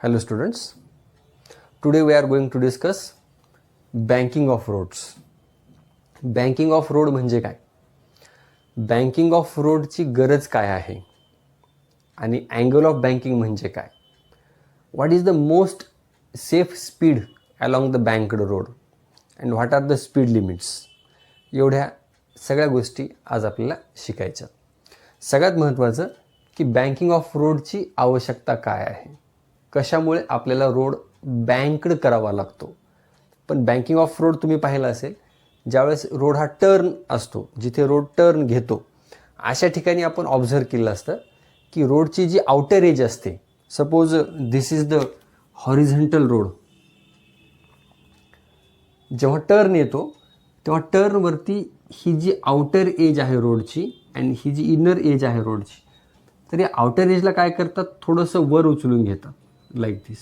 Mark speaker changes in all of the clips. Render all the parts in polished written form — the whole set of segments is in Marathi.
Speaker 1: Hello students, today we are going to discuss banking of roads. Banking of road म्हणजे काय? बँकिंग ऑफ रोडची गरज काय आहे आणि अँगल ऑफ बँकिंग म्हणजे काय? What is the most safe speed along the banked road and what are the speed limits? एवढ्या सगळ्या गोष्टी आज आपल्याला शिकायच्या. सगळ्यात महत्त्वाचं की बँकिंग ऑफ रोडची आवश्यकता काय आहे, कशामुळे आपल्याला रोड बँक्ड करावा लागतो. पण बँकिंग ऑफ रोड तुम्ही पाहिलं असेल, ज्यावेळेस रोड हा टर्न असतो, जिथे रोड टर्न घेतो अशा ठिकाणी आपण ऑब्झर्व केलं असतं की रोडची जी आउटर एज असते, suppose this is the horizontal road, जेव्हा टर्न येतो तेव्हा टर्नवरती ही जी आउटर एज आहे रोडची आणि ही जी इनर एज आहे रोडची, तर या आउटर एजला काय करतात, थोडंसं वर उचलून घेतात लाईक दिस,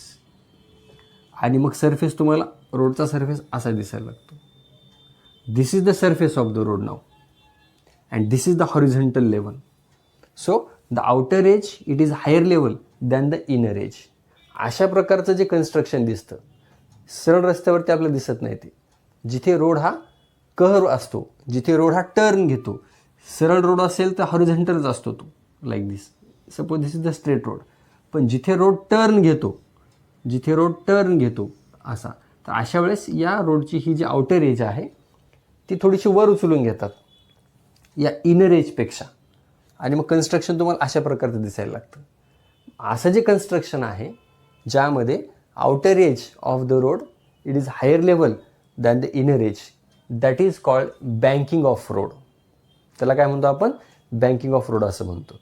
Speaker 1: आणि मग सरफेस तुम्हाला रोडचा सरफेस असा दिसायला लागतो. This is the surface of the road now and this is the horizontal level. So the outer edge it is higher level than the inner edge. अशा प्रकारचं जे कन्स्ट्रक्शन दिसतं सरळ रस्त्यावरती आपल्याला दिसत नाही. ते जिथे रोड हा कर्व असतो, जिथे रोड हा टर्न घेतो, सरळ रोड असेल तर हॉरिझॉन्टलच असतो तो like this. Suppose this is the straight road. पण जिथे रोड टर्न घेतो, जिथे रोड टर्न घेतो असा, तर अशा वेळेस या रोडची ही जी आउटर एज आहे ती थोडीशी वर उचलून घेतात या इनर एजपेक्षा, आणि मग कन्स्ट्रक्शन तुम्हाला अशा प्रकारचं दिसायला लागतं. असं जे कन्स्ट्रक्शन आहे ज्यामध्ये outer edge of the road it is higher level than the inner edge, that is called banking of road. त्याला काय म्हणतो आपण? बँकिंग ऑफ रोड असं म्हणतो.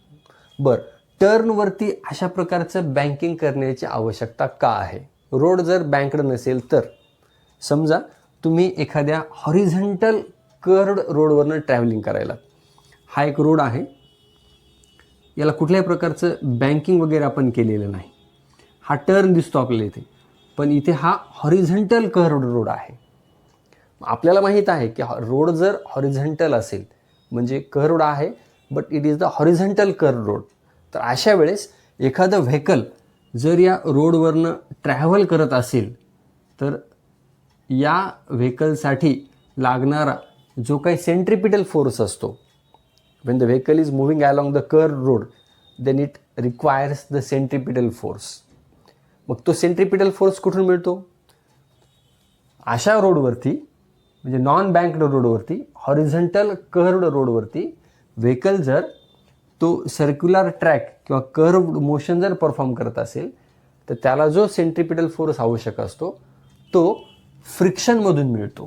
Speaker 1: बरं, टर्नवरती अशा प्रकारचं बँकिंग करण्याची आवश्यकता का आहे? रोड जर बँक्ड नसेल तर, समजा तुम्ही एखाद्या हॉरिझॉन्टल कर्व्ड रोडवरनं ट्रॅव्हलिंग करायला, हा एक रोड आहे, याला कुठल्याही प्रकारचं बँकिंग वगैरे आपण केलेलं नाही, हा टर्न दिसतो आपल्याला इथे, पण इथे हा हॉरिझॉन्टल कर्व्ड रोड आहे. आपल्याला माहीत आहे की रोड जर हॉरिझॉन्टल असेल म्हणजे कर्व्ड आहे, but it is the horizontal curved road. तर अशा वेळेस एखादं व्हेकल जर या रोडवरनं ट्रॅव्हल करत असेल तर या व्हेकलसाठी लागणारा जो काही सेंट्रिपिटल फोर्स असतो, when the vehicle is moving along the curved road, then it requires the centripetal force. मग तो सेंट्रिपिटल फोर्स कुठून मिळतो? अशा रोडवरती म्हणजे नॉन बँक्ड रोडवरती, हॉरिझॉन्टल कर्व्ड रोडवरती व्हेकल जर तो सर्क्युलर ट्रॅक किंवा कर्व्ड मोशन जर परफॉर्म करत असेल तर त्याला जो सेंट्रिपिटल फोर्स आवश्यक असतो तो फ्रिक्शनमधून मिळतो.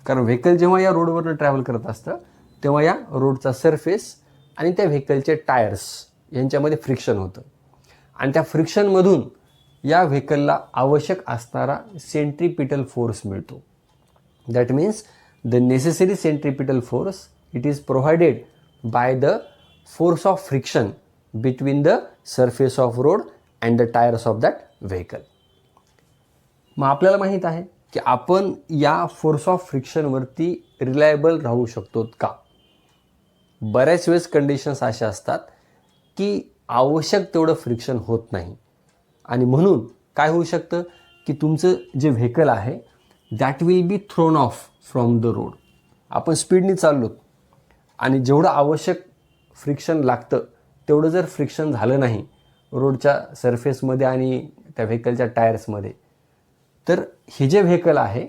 Speaker 1: कारण व्हेकल जेव्हा या रोडवरनं ट्रॅव्हल करत असतं तेव्हा या रोडचा सरफेस आणि त्या व्हेकलचे टायर्स यांच्यामध्ये फ्रिक्शन होतं, आणि त्या फ्रिक्शनमधून या व्हेकलला आवश्यक असणारा सेंट्रिपिटल फोर्स मिळतो. That means the necessary centripetal force it is provided by the force of friction between the surface of road and the tyres of that vehicle. मग आपल्याला माहीत आहे की आपण या फोर्स ऑफ फ्रिक्शनवरती रिलायबल राहू शकतो का? बऱ्याच वेळेस कंडिशन्स अशा असतात की आवश्यक तेवढं फ्रिक्शन होत नाही, आणि म्हणून काय होऊ शकतं की तुमचं जे व्हेकल आहे that will be thrown of from the road. आपण स्पीडनी चाललो आणि जेवढं आवश्यक फ्रिक्शन लागतं तेवढं जर फ्रिक्शन झालं नाही रोडच्या सरफेसमध्ये आणि त्या व्हेकलच्या टायर्समध्ये, तर हे जे व्हेकल आहे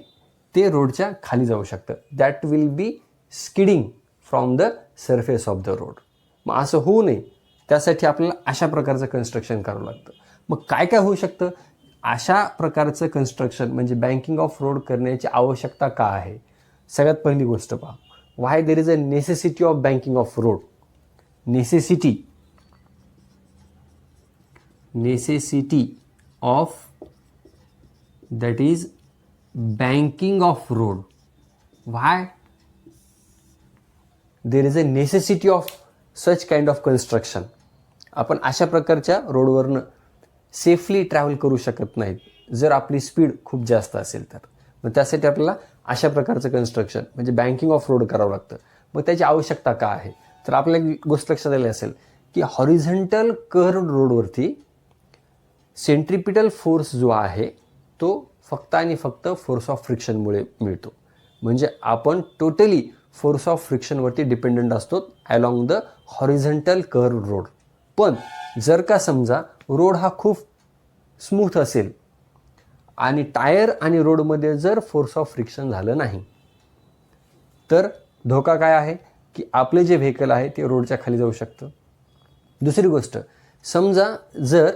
Speaker 1: ते रोडच्या खाली जाऊ शकतं. That will be skidding from the surface of the road. मग असं होऊ नये त्यासाठी आपल्याला अशा प्रकारचं कन्स्ट्रक्शन करावं लागतं. मग काय काय होऊ शकतं? अशा प्रकारचं कन्स्ट्रक्शन म्हणजे बँकिंग ऑफ रोड करण्याची आवश्यकता का आहे? सगळ्यात पहिली गोष्ट पहा, why there is a necessity of banking of road. Necessity of that is banking of road. Why? There is a necessity of such kind of construction. आपण अशा प्रकारच्या रोडवरनं सेफली ट्रॅव्हल करू शकत नाहीत जर आपली स्पीड खूप जास्त असेल तर. मग त्यासाठी आपल्याला अशा प्रकारचं कन्स्ट्रक्शन म्हणजे बँकिंग ऑफ रोड करावं लागतं. मग त्याची आवश्यकता का आहे? तर आपल्याला गोष्ट लक्षात आली असेल की हॉरिझॉन्टल कर्व्ड रोडवरती सेंट्रिपिटल फोर्स जो आहे तो फक्त आणि फक्त फोर्स ऑफ फ्रिक्शनमुळे मिळतो. म्हणजे आपण टोटली फोर्स ऑफ फ्रिक्शनवरती डिपेंडंट असतो along the horizontal curve road. पण जर का समजा रोड हा खूप स्मूथ असेल आणि टायर आणि रोडमध्ये जर फोर्स ऑफ फ्रिक्शन झालं नाही तर धोका काय आहे की आपले जे व्हेकल आहे ते रोडच्या खाली जाऊ शकतं. दुसरी गोष्ट, समजा जर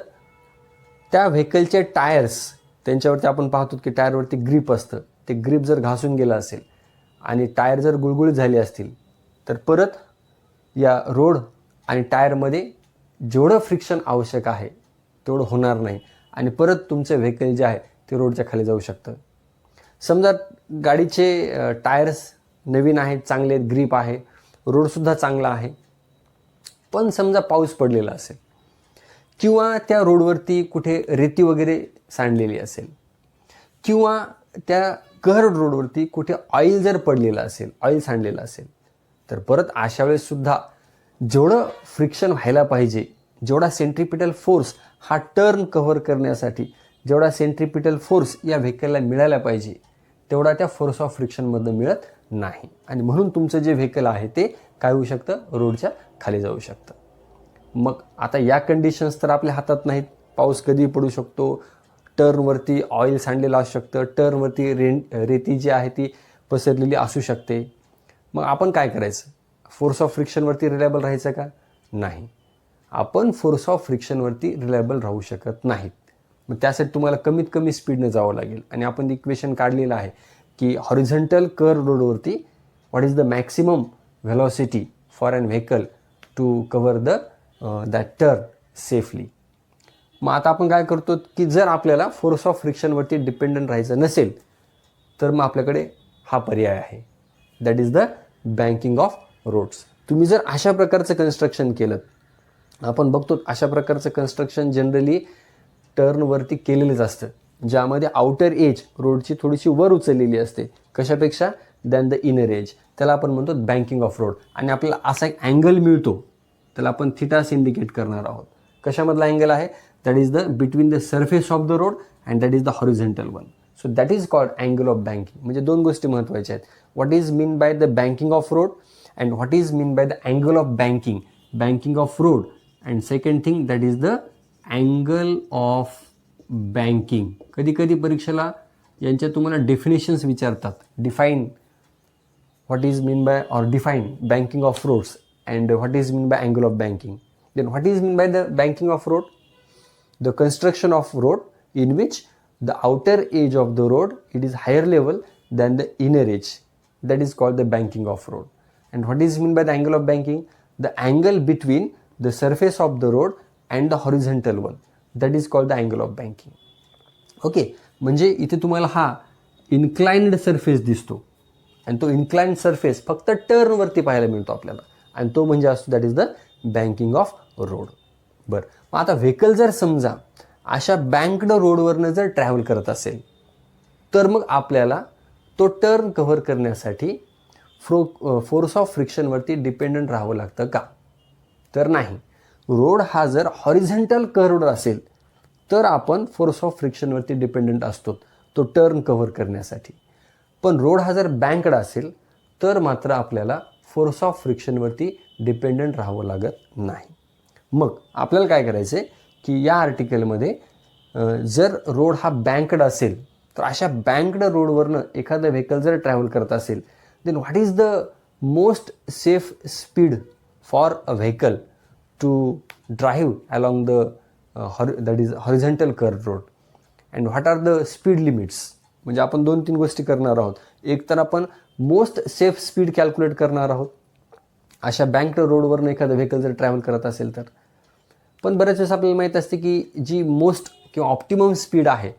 Speaker 1: त्या व्हेकलचे टायर्स, त्यांच्यावरती आपण पाहतो की टायरवरती ग्रीप असतं, ते ग्रीप जर घासून गेलं असेल आणि टायर जर गुळगुळीत झाले असतील तर परत या रोड आणि टायरमध्ये जेवढं फ्रिक्शन आवश्यक आहे तेवढं होणार नाही आणि परत तुमचं व्हेकल जे आहे ते रोडच्या खाली जाऊ शकतं. समजा गाडीचे टायर्स नवीन आहेत, चांगले आहेत, ग्रीप आहे, रोडसुद्धा चांगला आहे, पण समजा पाऊस पडलेला असेल किंवा त्या रोडवरती कुठे रेती वगैरे सांडलेली असेल किंवा त्या कर्व्ड रोडवरती कुठे ऑइल जर पडलेलं असेल, ऑइल सांडलेलं असेल, तर परत अशा वेळेससुद्धा जेवढं फ्रिक्शन व्हायला पाहिजे, जेवढा सेंट्रिपिटल फोर्स हा टर्न कव्हर करण्यासाठी जेवढा सेंट्रिपिटल फोर्स या व्हेकलला मिळायला पाहिजे तेवढा त्या फोर्स ऑफ फ्रिक्शनमधनं मिळत नाही आणि म्हणून तुमचं जे व्हेकल आहे ते काय होऊ शकतं, रोडच्या खाली जाऊ शकतं. मग आता या कंडिशन्स तर आपल्या हातात नाहीत. पाऊस कधी पडू शकतो, टर्नवरती ऑइल सांडलेलं असू शकतं, टर्नवरती रेती जी आहे ती पसरलेली असू शकते. मग आपण काय करायचं? फोर्स ऑफ फ्रिक्शनवरती रिलायबल राहायचं का? नाही, आपण फोर्स ऑफ फ्रिक्शनवरती रिलायबल राहू शकत नाहीत. मग त्यासाठी तुम्हाला कमीत कमी स्पीडनं जावं लागेल आणि आपण इक्वेशन काढलेलं आहे की हॉरिझॉन्टल कर्व रोडवरती what is the maximum velocity for an vehicle to cover that turn safely. मग आता आपण काय करतो की जर आपल्याला फोर्स ऑफ फ्रिक्शनवरती डिपेंडंट राहायचं नसेल तर मग आपल्याकडे हा पर्याय आहे, that is the banking of roads. तुम्ही जर अशा प्रकारचं कन्स्ट्रक्शन केलं, आपण बघतो अशा प्रकारचं कन्स्ट्रक्शन जनरली टर्नवरती केलेलंच असतं, ज्यामध्ये आउटर एज रोडची थोडीशी वर उचललेली असते, कशापेक्षा दॅन द इनर एज. त्याला आपण म्हणतो बँकिंग ऑफ रोड. आणि आपल्याला असा एक अँगल मिळतो, त्याला आपण थिटास इंडिकेट करणार आहोत. कशामधला अँगल आहे? That is the between the surface of the road and that is the horizontal one. So that is called angle of banking. म्हणजे दोन गोष्टी महत्त्वाच्या आहेत, what is mean by the banking of road and what is mean by the angle of banking of road. And second thing that is the angle of banking. कधी कधी परीक्षेला यांच्या तुम्हाला डेफिनेशन्स विचारतात, define what is mean by or define banking of roads and what is mean by angle of banking. Then what is mean by the banking of road? The construction of road in which the outer edge of the road it is higher level than the inner edge, that is called the banking of road. And what is mean by the angle of banking? The angle between the surface of the road and the horizontal one, that is called the angle of banking. Okay, म्हणजे इथे तुम्हाला हा इन्क्लाइन्ड सरफेस दिसतो आणि तो इन्क्लाइन्ड सरफेस फक्त टर्नवरती पाहायला मिळतो आपल्याला आणि तो म्हणजे असतो that is the banking of road. बरं, मग आता व्हेकल जर समजा अशा बँक्ड रोडवरनं जर ट्रॅव्हल करत असेल तर मग आपल्याला तो टर्न कव्हर करण्यासाठी फोर्स ऑफ फ्रिक्शनवरती डिपेंडंट राहावं लागतं का? तर नाही. रोड हा जर हॉरिझॉन्टल कर्व्ड असेल तर आपण फोर्स ऑफ फ्रिक्शनवरती डिपेंडंट असतो तो टर्न कव्हर करण्यासाठी. पण रोड हा जर बँक्ड असेल तर मात्र आपल्याला फोर्स ऑफ फ्रिक्शनवरती डिपेंडंट राहावं लागत नाही. मग आपल्याला काय करायचं आहे की या आर्टिकलमध्ये जर रोड हा बँक्ड असेल तर अशा बँक्ड रोडवरनं एखादं व्हेकल जर ट्रॅव्हल करत असेल then what is the most safe speed for a vehicle to drive along that is horizontal curve road and what are the speed limits. म्हणजे आपण 2-3 गोष्टी करणार आहोत. एक तर आपण मोस्ट सेफ स्पीड कॅल्क्युलेट करणार आहोत अशा बँक्ड रोडवरनं एखादं व्हेकल जर ट्रॅव्हल करत असेल तर. पण बऱ्याच वेळेस आपल्याला माहीत असते की जी मोस्ट किंवा ऑप्टिमम स्पीड आहे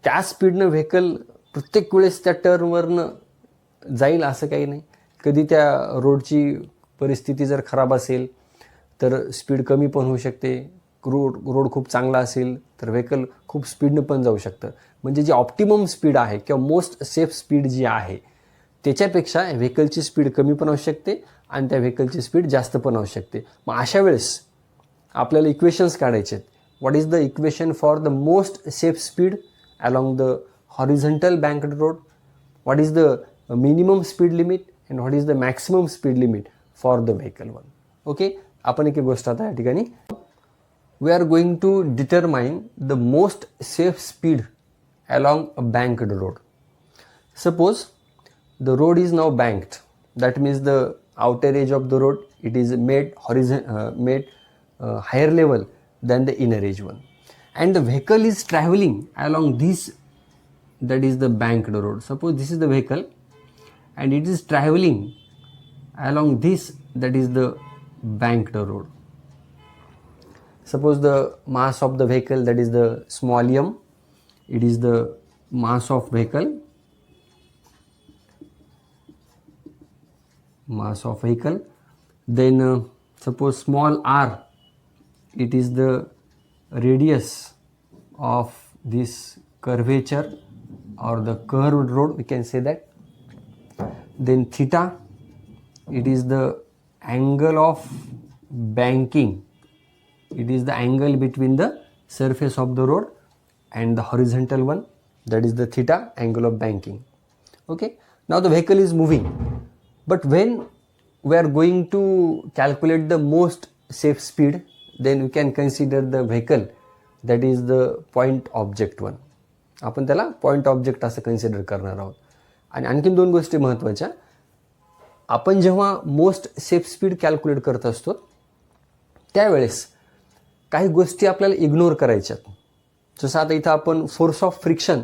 Speaker 1: त्या स्पीडनं व्हेकल प्रत्येक वेळेस त्या टर्नवरनं जाईल असं काही नाही. कधी त्या रोडची परिस्थिती जर खराब असेल तर स्पीड कमी पण होऊ शकते. रोड खूप चांगला असेल तर व्हेकल खूप स्पीडनं पण जाऊ शकतं. म्हणजे जी ऑप्टिमम स्पीड आहे किंवा मोस्ट सेफ स्पीड जी आहे त्याच्यापेक्षा व्हेकलची स्पीड कमी पण असू शकते आणि त्या व्हेकलची स्पीड जास्त पण असू शकते. मग अशा वेळेस आपल्याला इक्वेशन्स काढायचे आहेत. what is the equation for the most safe speed along the horizontal banked road, what is the minimum speed limit and what is the maximum speed limit for the vehicle 1. Okay, आपण एक गोष्ट आता या ठिकाणी we are going to determine the most safe speed along a banked road. Suppose the road is now banked, that means the outer edge of the road, it is made higher level than the inner edge one, and the vehicle is traveling along this, that is the banked road. Suppose this is the vehicle and it is traveling along this, that is the banked road. Suppose the mass of the vehicle, that is the small m, it is the mass of vehicle, then suppose small r, it is the radius of this curvature or the curved road, we can say that. Then theta, it is the angle of banking, it is the angle between the surface of the road and the horizontal one, that is the theta, angle of banking. Okay, now the vehicle is moving, but when we are going to calculate the most safe speed, then we can consider the vehicle, that is the point object one. आपण त्याला पॉईंट ऑब्जेक्ट असं कन्सिडर करणार आहोत. आणि आणखीन दोन गोष्टी महत्त्वाच्या, आपण जेव्हा मोस्ट सेफ स्पीड कॅल्क्युलेट करत असतो त्यावेळेस काही गोष्टी आपल्याला इग्नोर करायच्यात. जसं आता इथं आपण फोर्स ऑफ फ्रिक्शन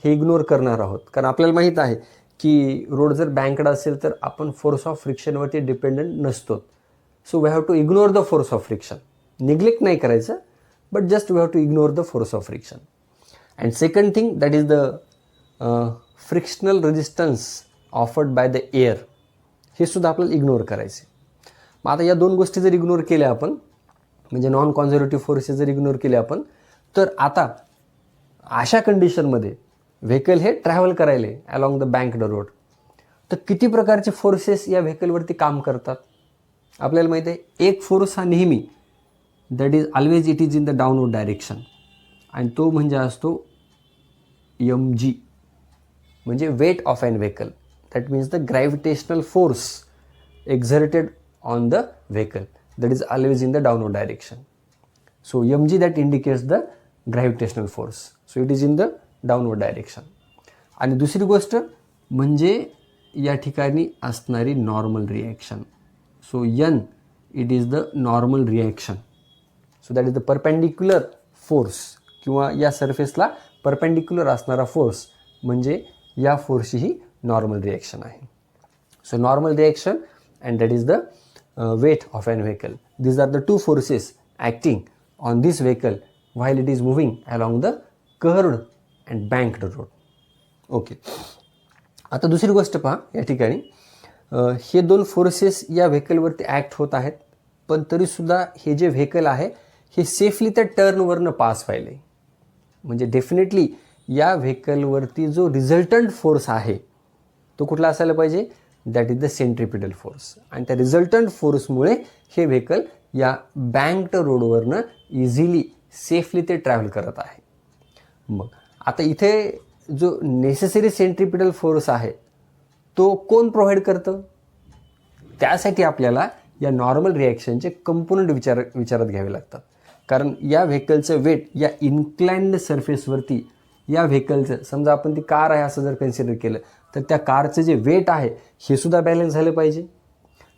Speaker 1: हे इग्नोर करणार आहोत, कारण आपल्याला माहीत आहे की रोड जर बँकड असेल तर आपण फोर्स ऑफ फ्रिक्शनवरती डिपेंडंट नसतो. So we have to ignore the force of friction. Neglect नाही करायचं, but just we have to ignore the force of friction. And second thing, that is the frictional resistance offered by the air, हे सुद्धा आपल्याला इग्नोर करायचे. मग आता या दोन गोष्टी जर इग्नोर केल्या आपण, म्हणजे नॉन कॉन्झर्वेटिव्ह फोर्सेस जर इग्नोर केले आपण, तर आता अशा कंडिशनमध्ये व्हेकल हे ट्रॅव्हल करायले अलॉंग द बँक्ड रोड, तर किती प्रकारचे फोर्सेस या व्हेकलवरती काम करतात आपल्याला माहिती आहे. एक फोर्स हा नेहमी, that is always it is in the downward direction, आणि तो म्हणजे असतो mg, म्हणजे weight of an vehicle. That means the gravitational force exerted on the vehicle, that is always in the downward direction. So mg, that indicates the gravitational force, so it is in the downward direction. आणि दुसरी गोष्ट म्हणजे या ठिकाणी असणारी normal reaction. So n, it is the normal reaction. So that is the perpendicular force, किंवा या सरफेसला परपेंडिक्युलर असणारा फोर्स म्हणजे या फोर्सची ही नॉर्मल रिॲक्शन आहे. So normal reaction and that is the weight of an vehicle. These are the two forces acting on this vehicle while it is moving along the curved and banked road. Okay, आता दुसरी गोष्ट पहा या ठिकाणी, हे दोन फोर्सेस या व्हेकलवरती ॲक्ट होत आहेत, पण तरीसुद्धा हे जे व्हेकल आहे हे सेफली त्या टर्नवरनं पास व्हायला आहे. म्हणजे डेफिनेटली या व्हेकलवरती जो रिझल्टंट फोर्स आहे तो कुठला असायला पाहिजे, that is the centripetal force. आणि त्या रिझल्टंट फोर्समुळे हे व्हेकल या बँक्ड रोडवरनं इझिली सेफली ते ट्रॅव्हल करत आहे. मग आता इथे जो नेसेसरी सेंट्रिपिटल फोर्स आहे तो कोण प्रोव्हाइड करतं, त्यासाठी आपल्याला या नॉर्मल रिॲक्शनचे कंपोनंट विचारात घ्यावे लागतात. कारण या व्हेकलचं वेट या इन्क्लाइन्ड सरफेसवरती या व्हेकलचं, समजा आपण ती कार आहे असं जर कन्सिडर केलं, तर त्या कारचं जे वेट आहे हे सुद्धा बॅलन्स झालं पाहिजे,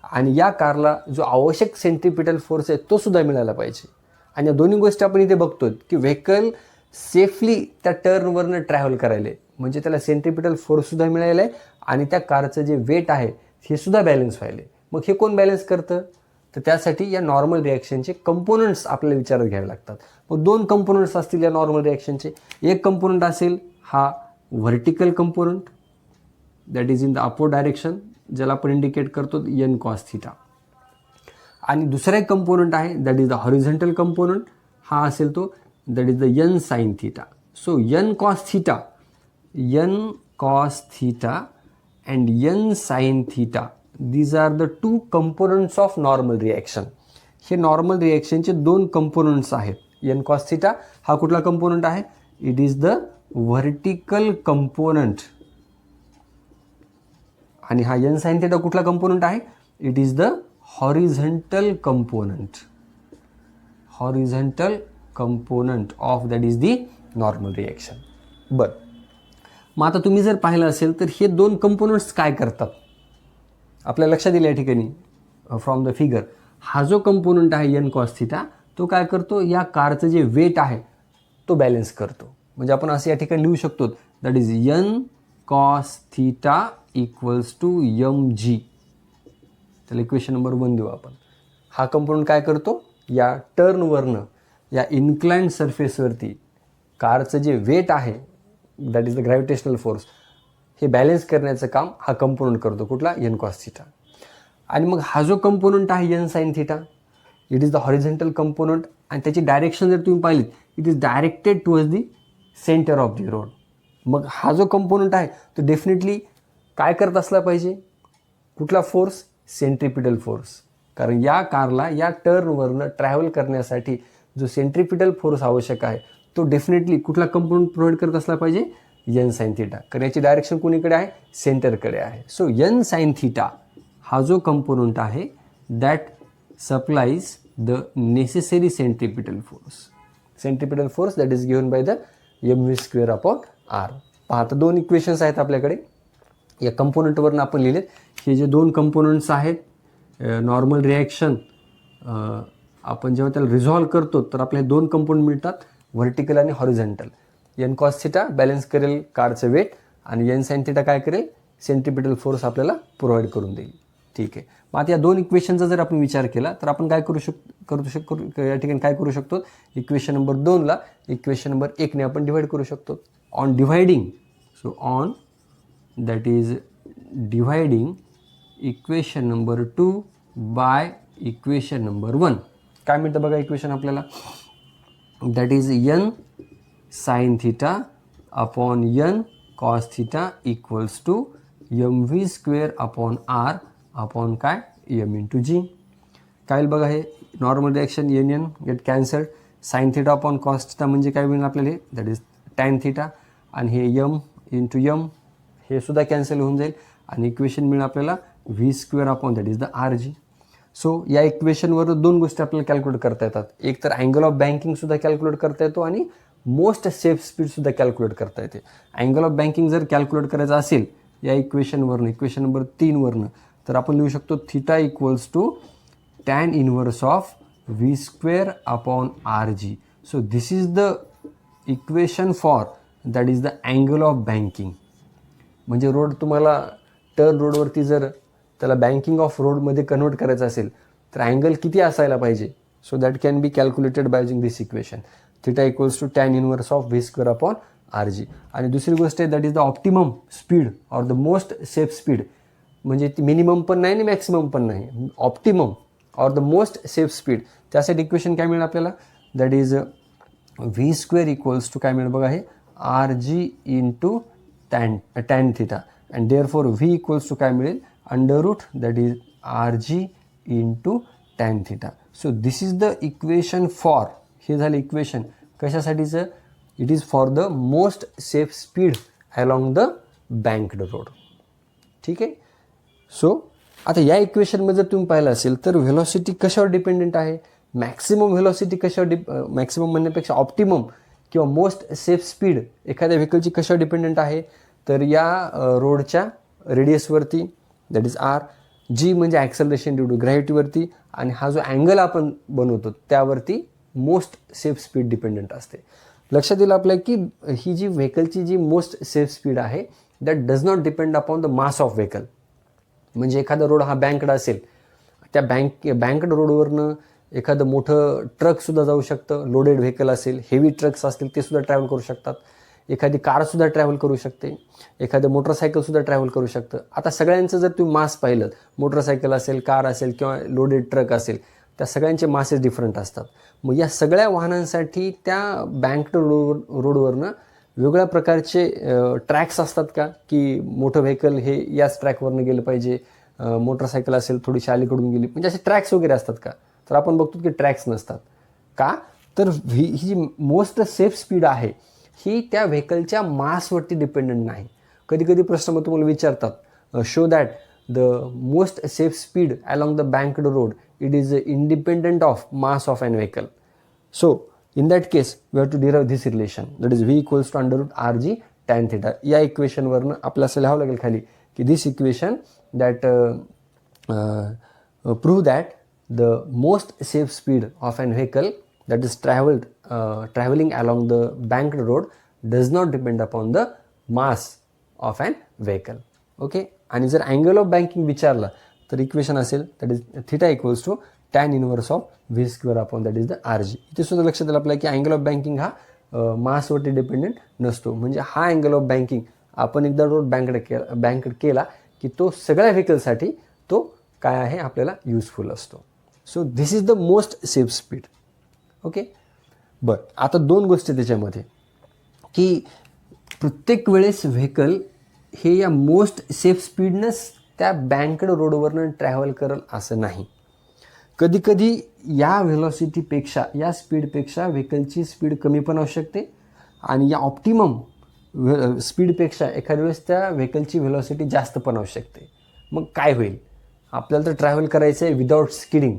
Speaker 1: आणि या कारला जो आवश्यक सेंट्रिपिटल फोर्स आहे तो सुद्धा मिळाला पाहिजे. आणि या दोन्ही गोष्टी आपण इथे बघतो की व्हेकल सेफली त्या टर्नवरनं ट्रॅव्हल करायला, म्हणजे त्याला सेंट्रिपिटल फोर्ससुद्धा मिळालेला आहे आणि त्या कारचं जे वेट आहे हे सुद्धा बॅलन्स व्हायला. मग हे कोण बॅलन्स करतं, तर त्यासाठी या नॉर्मल रिॲक्शनचे कंपोनंट्स आपल्याला विचारात घ्यावे लागतात. मग दोन कंपोनंट्स असतील या नॉर्मल रिॲक्शनचे. एक कंपोनंट असेल हा vertical component, that is in the upward direction, ज्याला आपण इंडिकेट करतो n cos थीटा. आणि दुसरा एक कंपोनंट आहे that is the horizontal component, हा असेल तो that is the n sin theta. So n cos theta and n sin theta, these are the two components of normal reaction. हे नॉर्मल रिॲक्शनचे दोन कंपोनंट्स आहेत. एन कॉस थिटा हा कुठला कंपोनंट आहे? It is the vertical component. आणि हा एन साइन थिटा कुठला कंपोनंट आहे? It is the horizontal component. Horizontal component of that is the normal reaction. बरं, मग आता तुम्ही जर पाहिलं असेल तर हे दोन कंपोनंट्स काय करतात आपल्या लक्षात येईल या ठिकाणी फ्रॉम द फिगर. हा जो कंपोनंट आहे एन कॉस थिटा तो काय करतो? या कारचं जे वेट आहे तो बॅलन्स करतो. म्हणजे आपण असं या ठिकाणी लिहू शकतो that is N cos theta equals to M G. त्याला इक्वेशन नंबर 1 देऊ आपण. हा कंपोनंट काय करतो? या टर्नवरनं या इन्क्लाइंड सरफेसवरती कारचं जे वेट आहे that is the gravitational force हे बॅलन्स करण्याचं काम हा कंपोनंट करतो. कुठला? N cos theta. आणि मग हा जो कंपोनंट आहे N sine theta it is the horizontal component आणि त्याची डायरेक्शन जर तुम्ही पाहिलीत it is directed towards the centre of the road. मग हा जो कंपोनंट आहे तो डेफिनेटली काय करत असला पाहिजे? कुठला फोर्स? Centripetal force. कारण या कारला या टर्नवरनं ट्रॅव्हल करण्यासाठी जो सेंट्रिपिटल फोर्स आवश्यक आहे तो डेफिनेटली कुठला कंपोनंट प्रोव्हाइड करत असला पाहिजे? N sine theta. कारण याची डायरेक्शन कोणीकडे आहे? सेंटरकडे आहे. सो एन साइन थिटा हा जो कंपोनंट आहे that supplies the necessary centripetal force. Centripetal force that is given by the M V square upon R. पहा, आता दोन इक्वेशन्स आहेत आपल्याकडे. या कंपोनंटवरून आपण लिहिलेत. हे जे दोन कंपोनंट्स आहेत नॉर्मल रिॲक्शन आपण जेव्हा त्याला रिझॉल्व्ह करतो तर आपल्याला दोन कंपोनंट मिळतात व्हर्टिकल आणि horizontal. N cos theta balance करेल कारचं वेट आणि एन साइन थिटा काय करेल? सेंट्रिपिटल फोर्स आपल्याला प्रोव्हाइड करून देईल. ठीक आहे. मग आता या दोन इक्वेशनचा जर आपण विचार केला तर आपण काय करू या ठिकाणी काय करू शकतो? इक्वेशन नंबर 2ला इक्वेशन नंबर 1ने आपण डिवाइड करू शकतो. On dividing on that is dividing equation number 2 by equation number 1 काय मिळतं बघा इक्वेशन आपल्याला that is N sine theta upon N cos theta equals to M V square upon R upon काय? M into G. काय होईल बघा? हे normal reaction N N get cancelled. Sine theta upon cos theta म्हणजे काय होईल आपल्याला? हे दॅट इज टॅन थिटा आणि हे एम इंटू एम हे सुद्धा कॅन्सल होऊन जाईल आणि इक्वेशन मिळेल आपल्याला V square upon that is the R G. So या इक्वेशनवर दोन गोष्टी आपल्याला कॅल्क्युलेट करता येतात. एक तर अँगल ऑफ बँकिंगसुद्धा कॅल्क्युलेट करता येतो आणि मोस्ट सेफ स्पीडसुद्धा कॅल्क्युलेट करता येते. अँगल ऑफ बँकिंग जर कॅल्क्युलेट करायचं असेल या इक्वेशनवरनं इक्वेशन नंबर 3वरनं तर आपण लिहू शकतो theta equals to tan inverse of V square upon R G. So this is the equation for that is the angle of banking. म्हणजे रोड तुम्हाला टर्न रोडवरती जर त्याला बँकिंग ऑफ रोडमध्ये कन्वर्ट करायचं असेल तर अँगल किती असायला पाहिजे? So that can be calculated by using this equation. Theta equals to tan inverse of V square upon R G. आणि दुसरी गोष्ट आहे that is the optimum speed or the most safe speed. म्हणजे ती मिनिमम पण नाही आणि मॅक्सिमम पण नाही, optimum or the most safe speed. त्यासाठी इक्वेशन काय मिळेल आपल्याला? That is V square equals to काय मिळेल बघा? हे R g into tan theta and therefore v equals to काय मिळेल? Under root that is R g into tan theta. So this is the equation for. हे झालं इक्वेशन कशासाठीचं? It is for the most safe speed along the banked road. ठीक आहे. सो आता या इक्वेशनमध्ये जर तुम्ही पाहिलं असेल तर व्हेलॉसिटी कशावर डिपेंडेंट आहे? मॅक्सिमम व्हेलॉसिटी कशावर मॅक्सिमम म्हणण्यापेक्षा ऑप्टिमम किंवा मोस्ट सेफ स्पीड एखाद्या व्हेकलची कशावर डिपेंडेंट आहे? तर या रोडच्या रेडियसवरती दॅट इज आर. जी म्हणजे ॲक्सेलरेशन ड्यू टू ग्रॅव्हिटीवरती आणि हा जो अँगल आपण बनवतो त्यावरती मोस्ट सेफ स्पीड डिपेंडंट असते. लक्षात येईल आपल्या की ही जी व्हेकलची जी मोस्ट सेफ स्पीड आहे that does not depend upon the mass of vehicle. म्हणजे एखादा रोड हा बँकड असेल त्या बँकड रोडवरनं एखादं मोठं ट्रकसुद्धा जाऊ शकतं. लोडेड व्हेकल असेल, हेवी ट्रक्स असतील ते सुद्धा ट्रॅव्हल करू शकतात. एखादी कारसुद्धा ट्रॅव्हल करू शकते, एखादं मोटरसायकलसुद्धा ट्रॅव्हल करू शकतं. आता सगळ्यांचं जर तुम्ही मास पाहिलं, मोटरसायकल असेल, कार असेल किंवा लोडेड ट्रक असेल, त्या सगळ्यांचे मासेस डिफरंट असतात. मग या सगळ्या वाहनांसाठी त्या बँक्ड रोडवरनं वेगळ्या प्रकारचे ट्रॅक्स असतात का? की मोठं व्हेकल हे याच ट्रॅकवरनं गेलं पाहिजे, मोटरसायकल असेल थोडीशी अलीकडून गेली, म्हणजे असे ट्रॅक्स वगैरे असतात का? तर आपण बघतो की ट्रॅक्स नसतात. का? तर ही जी मोस्ट सेफ स्पीड आहे ही त्या व्हेकलच्या मासवरती डिपेंडंट नाही. कधी कधी प्रश्न मग तुम्हाला विचारतात, show that the most safe speed along the banked road it is independent of mass of an vehicle. So in that case we have to derive this relation, that is v equals to under root rg tan theta. या इक्वेशनवरनं आपल्याला असं लिहावं लागेल खाली की this equation that prove that the most safe speed of an vehicle that is travelling along the banked road does not depend upon the mass of an vehicle. Okay. आणि जर अँगल ऑफ बँकिंग विचारला तर इक्वेशन असेल that is theta equals to tan inverse of V square upon that is the R g. इथे सुद्धा लक्षात आलं आपल्याला की अँगल ऑफ बँकिंग हा मासवरती डिपेंडेंट नसतो. म्हणजे हा अँगल ऑफ बँकिंग आपण एकदा रोड बँकड केला की तो सगळ्या व्हेकलसाठी तो काय आहे आपल्याला युजफुल असतो. So this is the most safe speed. Okay. बरं, आता दोन गोष्टी त्याच्यामध्ये की प्रत्येक वेळेस व्हेकल हे या मोस्ट सेफ स्पीडनंच त्या बँकड रोडवरनं ट्रॅव्हल करल असं नाही. कधी कधी या व्हेलॉसिटीपेक्षा या स्पीडपेक्षा व्हेकलची स्पीड कमी पण असू शकते आणि या ऑप्टिमम स्पीडपेक्षा एखाद्या वेळेस त्या व्हेकलची व्हेलॉसिटी जास्त पण असू शकते. मग काय होईल? आपल्याला तर ट्रॅव्हल करायचं आहे विदाऊट स्किडिंग.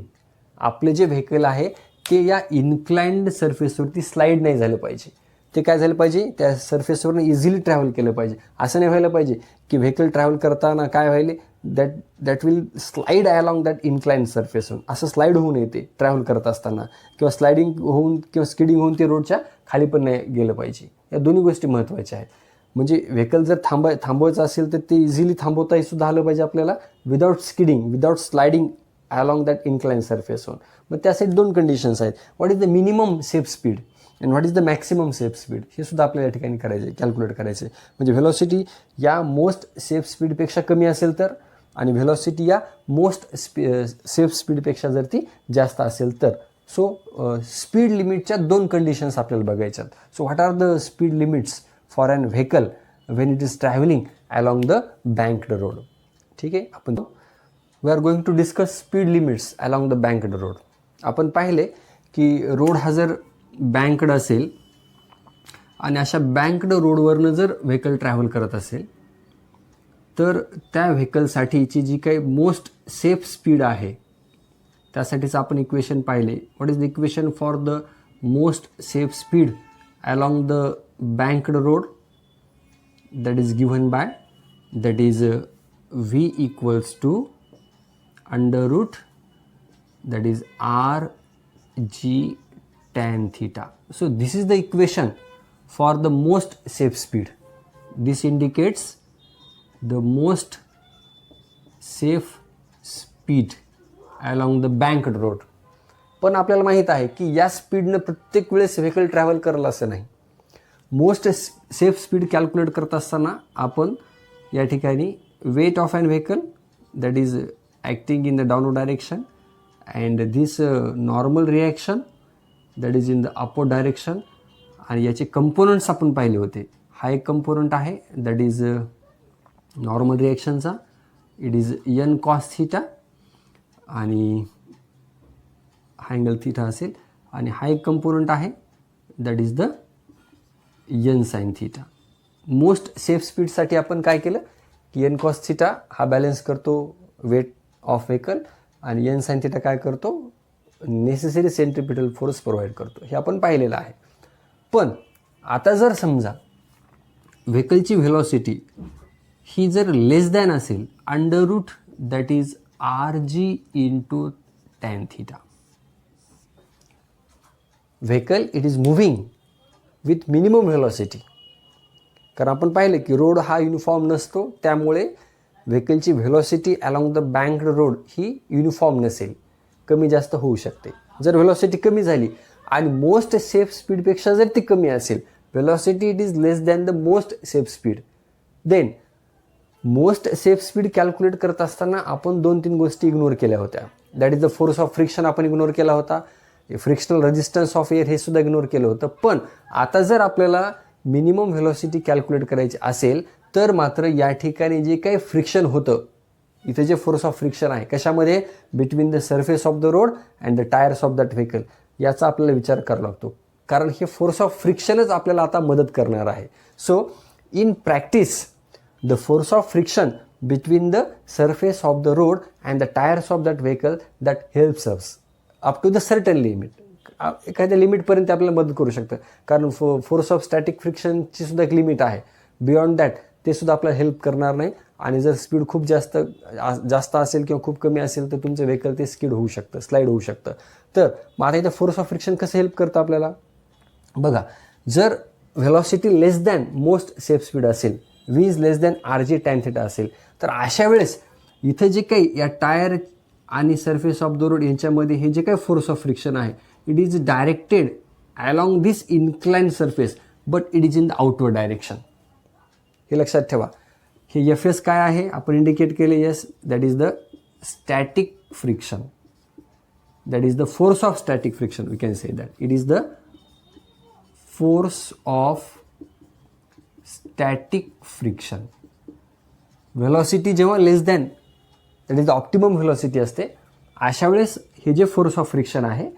Speaker 1: आपले जे व्हेकल आहे ते या इन्क्लाइंड सरफेसवरती स्लाईड नाही झालं पाहिजे. ते काय झालं पाहिजे? त्या सरफेसवरनं इझिली ट्रॅव्हल केलं पाहिजे. असं नाही व्हायला पाहिजे की व्हेकल ट्रॅव्हल करताना काय व्हायले that will slide along that inclined सरफेसहून. असं स्लाईड होऊन येते ट्रॅव्हल करत असताना किंवा स्लायडिंग होऊन किंवा स्किडिंग होऊन ते रोडच्या खाली पण नाही गेलं पाहिजे. या दोन्ही गोष्टी महत्त्वाच्या आहेत. म्हणजे व्हेकल जर थांबवायचं असेल तर ते इझिली थांबवता सुद्धा आलं पाहिजे आपल्याला without skidding without sliding along that inclined सरफेसहून. मग त्यासाठी दोन कंडिशन्स आहेत. What is the minimum safe speed and what is the maximum safe speed हे सुद्धा आपल्याला या ठिकाणी करायचे कॅल्क्युलेट करायचे. म्हणजे व्हेलॉसिटी या मोस्ट सेफ स्पीडपेक्षा कमी असेल तर आणि व्हेलॉसिटी या मोस्ट सेफ स्पीडपेक्षा जर ती जास्त असेल तर. सो स्पीड लिमिटच्या दोन कंडिशन्स आपल्याला बघायच्यात. So what are the speed limits for an vehicle when it is travelling along the banked road. ठीक आहे. आपण we are going to discuss speed limits along the banked road. आपण पाहिले की रोड हा जर बँक्ड असेल आणि अशा बँक्ड रोडवरनं जर व्हेकल ट्रॅव्हल करत असेल तर त्या व्हेकलसाठीची जी काही मोस्ट सेफ स्पीड आहे त्यासाठीचं आपण इक्वेशन पाहिले. What is the equation for the most safe speed along the banked road? That is given by that is v equals to under root that is R g tan theta. So this is the equation for the most safe speed. This indicates the most safe speed along the banked road. पण आपल्याला माहीत आहे की या स्पीडनं प्रत्येक वेळेस व्हेकल ट्रॅव्हल करेल असं नाही. मोस्ट सेफ स्पीड कॅल्क्युलेट करत असताना आपण या ठिकाणी weight of an vehicle that is acting in the downward direction and this normal reaction that is in the upward direction. आणि याचे कंपोनंट्स आपण पाहिले होते. हा एक कंपोनंट आहे दॅट इज नॉर्मल रिॲक्शनचा, it is N cos theta आणि हा अँगल थीटा असेल. आणि हा एक कंपोनंट आहे that is the n sine theta. Most safe स्पीडसाठी आपण काय केलं की एन कॉस थीटा हा बॅलन्स करतो वेट ऑफ व्हेकल आणि एन साइन थीटा काय करतो नेसेसरी सेंट्रिपिटल फोर्स प्रोव्हाइड करतो. हे आपण पाहिलेलं आहे. पण आता जर समजा व्हेकलची व्हेलॉसिटी ही जर लेस दॅन असेल under root that is R g into tan theta. Vehicle it is moving with minimum velocity. कारण आपण पाहिलं की रोड हा युनिफॉर्म नसतो त्यामुळे व्हेकलची velocity along the banked road ही युनिफॉर्म नसेल, कमी जास्त होऊ शकते. जर व्हेलॉसिटी कमी झाली आणि मोस्ट सेफ स्पीडपेक्षा जर ती कमी असेल velocity it is less than the most safe speed then most safe speed calculate करत असताना आपण 2-3 गोष्टी इग्नोर केल्या होत्या. That is the force of friction आपण इग्नोर केला होता. फ्रिक्शनल रेजिस्टन्स ऑफ एअर हे सुद्धा इग्नोर केलं होतं. पण आता जर आपल्याला मिनिमम व्हेलॉसिटी कॅल्क्युलेट करायची असेल तर मात्र या ठिकाणी जे काही फ्रिक्शन होतं इथे जे फोर्स ऑफ फ्रिक्शन आहे कशामध्ये between the surface of the road and the tyres of that vehicle याचा आपल्याला विचार करावा लागतो, कारण हे फोर्स ऑफ फ्रिक्शनच आपल्याला आता मदत करणार आहे. So in practice the force of friction between the surface of the road and the tyres of that vehicle that helps us up to the certain limit. एखाद्या लिमिटपर्यंत आपल्याला मदत करू शकतं, कारण फोर्स ऑफ स्टॅटिक फ्रिक्शनची सुद्धा एक लिमिट आहे. बियॉन्ड दॅट ते सुद्धा आपल्याला हेल्प करणार नाही, आणि जर स्पीड खूप जास्त असेल किंवा खूप कमी असेल तर तुमचं व्हेकल ते स्किड होऊ शकतं, स्लाईड होऊ शकतं. तर मग आता इथं फोर्स ऑफ फ्रिक्शन कसं हेल्प करतं आपल्याला बघा. जर व्हेलॉसिटी लेस दॅन मोस्ट सेफ स्पीड असेल, v is less than RG tan θ असेल, तर अशा वेळेस इथं जे काही या टायर आणि सरफेस ऑफ द रोड यांच्यामध्ये हे जे काही फोर्स ऑफ फ्रिक्शन आहे, it is directed along this inclined surface, but it is in the outward direction. हे लक्षात ठेवा. हे Fs काय आहे आपण इंडिकेट केले, yes, that is the static friction, that is the force of static friction. We can say that it is the force of static friction. Velocity जेव्हा less than that is the optimum velocity असते, अशा वेळेस हे जे फोर्स ऑफ फ्रिक्शन आहे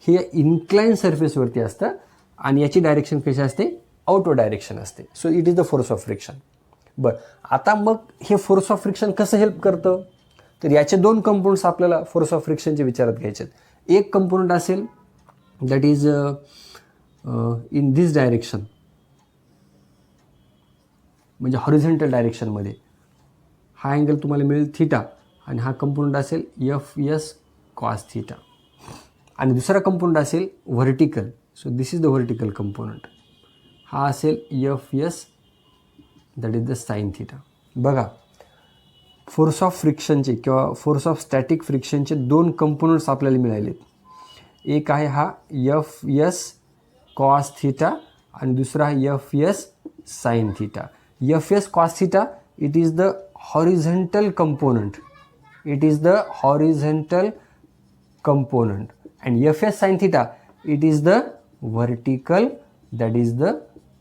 Speaker 1: हे इन्क्लाइन सरफेसवरती असतं, आणि याची डायरेक्शन कशी असते, आउटवर्ड डायरेक्शन असते. So it is the force of friction. बरं, आता मग हे फोर्स ऑफ फ्रिक्शन कसं हेल्प करतं, तर याचे दोन कंपोनंट्स आपल्याला फोर्स ऑफ फ्रिक्शनचे विचारात घ्यायचे आहेत. एक कंपोनंट असेल that is in this direction, म्हणजे हॉरिझॉन्टल डायरेक्शनमध्ये हा अँगल तुम्हाला मिळेल थीटा, आणि हा कंपोनंट असेल Fs cos θ, आणि दुसरा कंपोनंट असेल vertical. So this is the vertical component. हा असेल Fs that is the sin θ. बघा, फोर्स ऑफ फ्रिक्शनचे किंवा फोर्स ऑफ स्टॅटिक फ्रिक्शनचे दोन कंपोनंट्स आपल्याला मिळालेत. एक आहे हा Fs cos θ आणि दुसरा Fs sin θ. Fs cos θ it is the horizontal component, it is the horizontal component, and Fs sin θ it is the vertical, that is the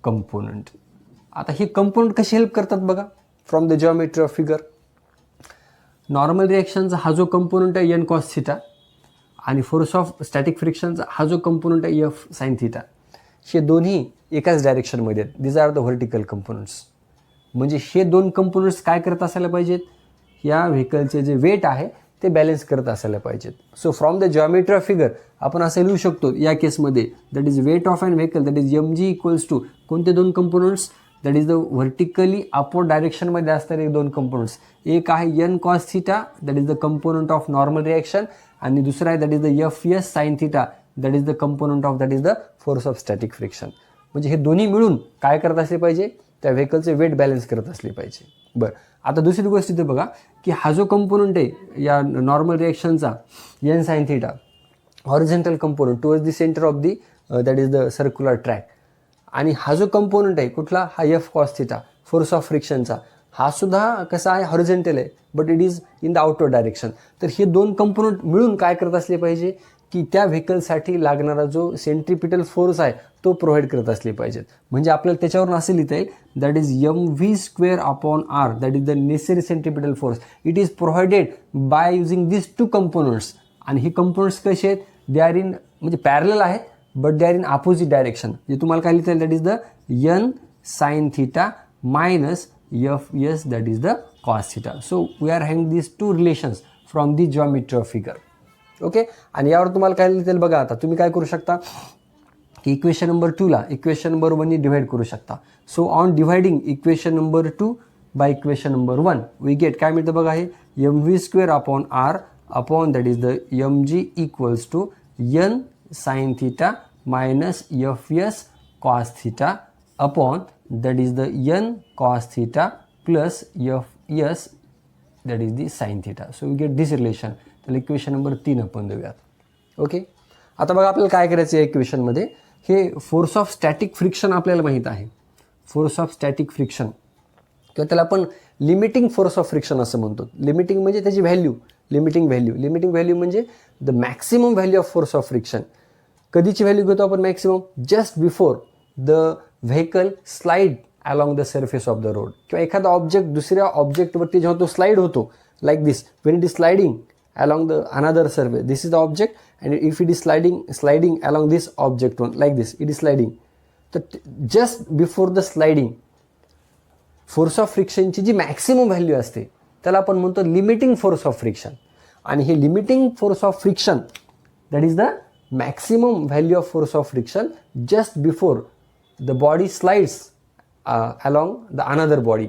Speaker 1: component. आता हे कंपोनंट कसे हेल्प करतात बघा, from the geometry of figure. Normal रिॲक्शनचा हा जो कंपोनंट आहे n cos θ, आणि फोर्स ऑफ स्टॅटिक फ्रिक्शनचा हा जो कंपोनंट आहे F sin θ, हे दोन्ही एकाच डायरेक्शनमध्ये आहेत. These are the vertical components. म्हणजे हे दोन कंपोनंट्स काय करत असायला पाहिजेत, या व्हेकलचे जे वेट आहे ते बॅलन्स करत असायला पाहिजेत. So from the geometry of figure आपण असं लिहू शकतो या केसमध्ये, that is weight of an vehicle that is mg equals to कोणते दोन components, that is the vertically upward डायरेक्शनमध्ये असणारे दोन कंपोनंट्स. एक आहे n cos θ that is the component of normal reaction, आणि दुसरा आहे that is the Fs sin θ that is the component of that is the force of static friction. म्हणजे हे दोन्ही मिळून काय करत असले पाहिजे, त्या व्हेकलचे वेट बॅलन्स करत असले पाहिजे. बरं, आता दुसरी गोष्ट इथे बघा की हा जो कंपोनंट आहे या नॉर्मल रिॲक्शनचा n sin θ, horizontal component towards the centre of the that is the circular track, आणि हा जो कंपोनंट आहे कुठला, हा F cos θ फोर्स ऑफ फ्रिक्शनचा, हा सुद्धा कसा आहे, हॉरिझॉन्टल आहे, but it is in the outward direction. तर हे दोन कंपोनंट मिळून काय करत असले पाहिजे की त्या व्हेकलसाठी लागणारा जो सेंट्रिपिटल फोर्स आहे तो प्रोव्हाइड करत असले पाहिजेत. म्हणजे आपल्याला त्याच्यावरून असं लिहिता येईल that is mv² upon r that is the necessary centripetal force. It is provided by using this two components. आणि हे कंपोनंट्स कसे आहेत, दे आर इन म्हणजे पॅरलल आहेत, but they are in opposite direction. जे तुम्हाला काय लिहिता येईल, that is the n sin θ minus Fs that is the cos θ. So we are having this two relations from the geometry of figure. Okay, आणि यावर तुम्हाला काय लिहिता येईल बघा. आता तुम्ही काय करू शकता की इक्वेशन नंबर 2ला इक्वेशन नंबर 1नी डिवाइड करू शकता. So on dividing equation number 2 by equation number 1 we get काय मिळतं बघा, हे mv² upon r upon that is the mg equals to n sin θ minus Fs cos θ upon that is the n cos θ plus Fs that is the sin θ. So we get this relation. तर इक्वेशन नंबर 3 आपण देऊयात. ओके, आता बघा आपल्याला काय करायचं आहे इक्वेशनमध्ये, हे फोर्स ऑफ स्टॅटिक फ्रिक्शन आपल्याला माहीत आहे. फोर्स ऑफ स्टॅटिक फ्रिक्शन किंवा त्याला आपण लिमिटिंग फोर्स ऑफ फ्रिक्शन असं म्हणतो. लिमिटिंग म्हणजे त्याची व्हॅल्यू, लिमिटिंग व्हॅल्यू म्हणजे the maximum value of force of friction. कधीची व्हॅल्यू घेतो आपण maximum, just before the vehicle slide along the surface of the road. किंवा एखादा ऑब्जेक्ट दुसऱ्या ऑब्जेक्टवरती जेव्हा तो स्लाइड होतो, like this, Wien it is sliding along the another surface, this is the object and if it is sliding along this object one like this, it is sliding, तर just before the sliding force of फ्रिक्शनची जी मॅक्सिमम व्हॅल्यू असते त्याला आपण म्हणतो लिमिटिंग फोर्स ऑफ फ्रिक्शन. आणि हे limiting force of friction that is the maximum value of force of friction just before the body slides along the another body.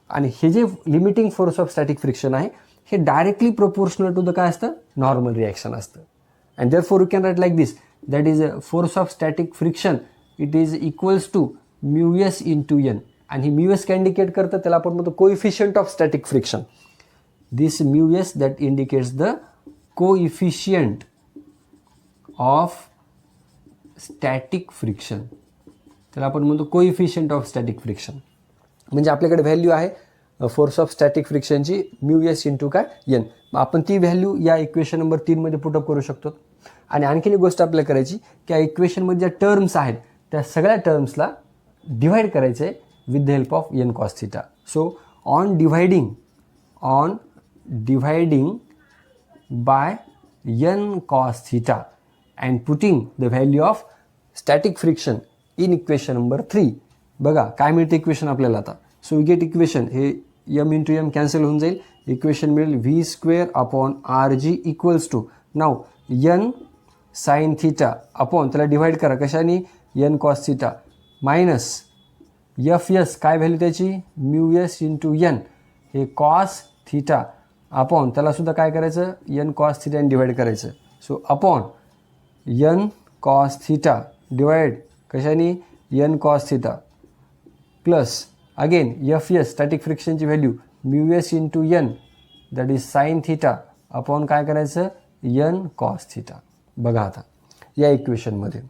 Speaker 1: आणि हे जे limiting force of static friction आहे हे डायरेक्टली प्रोपोर्शनल टू द काय असतं, नॉर्मल रिॲक्शन असतं. And therefore you can write like this, that is force of static friction it is equals to mu S into N. आणि ही म्यू एस काय इंडिकेट करतं, त्याला आपण म्हणतो coefficient of static friction. This mu S that indicates the coefficient of static friction. त्याला आपण म्हणतो कोइफिशियंट ऑफ स्टॅटिक फ्रिक्शन. म्हणजे आपल्याकडे व्हॅल्यू आहे फोर्स ऑफ स्टॅटिक फ्रिक्शनची म्यू एस इंटू काय एन. मग आपण ती व्हॅल्यू या इक्वेशन नंबर 3 मध्ये पुटअप करू शकतो. आणि आणखीन एक गोष्ट आपल्याला करायची की या इक्वेशनमध्ये ज्या टर्म्स आहेत त्या सगळ्या टर्म्सला डिव्हाइड करायचं आहे with the help of n cos theta. So on dividing by n cos theta and putting the value of static friction in equation number 3, बघा काय मिळते इक्वेशन आपल्याला आता. सो वी गेट इक्वेशन, हे m इंटू एम कॅन्सल होऊन जाईल, इक्वेशन मिळेल V square upon R G equals to नाव n साइन थिटा अपॉन त्याला डिवाइड करा कशाने n cos theta minus F S काय व्हॅल्यू त्याची म्यू एस इंटू एन, हे कॉस थिटा अपॉन त्याला सुद्धा काय करायचं एन कॉस थिटाने डिवाइड करायचं. So upon N cos theta divide कशाने N cos theta plus again f s static फ्रिक्शनची value mu S into n that is sine theta upon काय करायचं एन कॉस थिटा. बघा आता या इक्वेशनमध्ये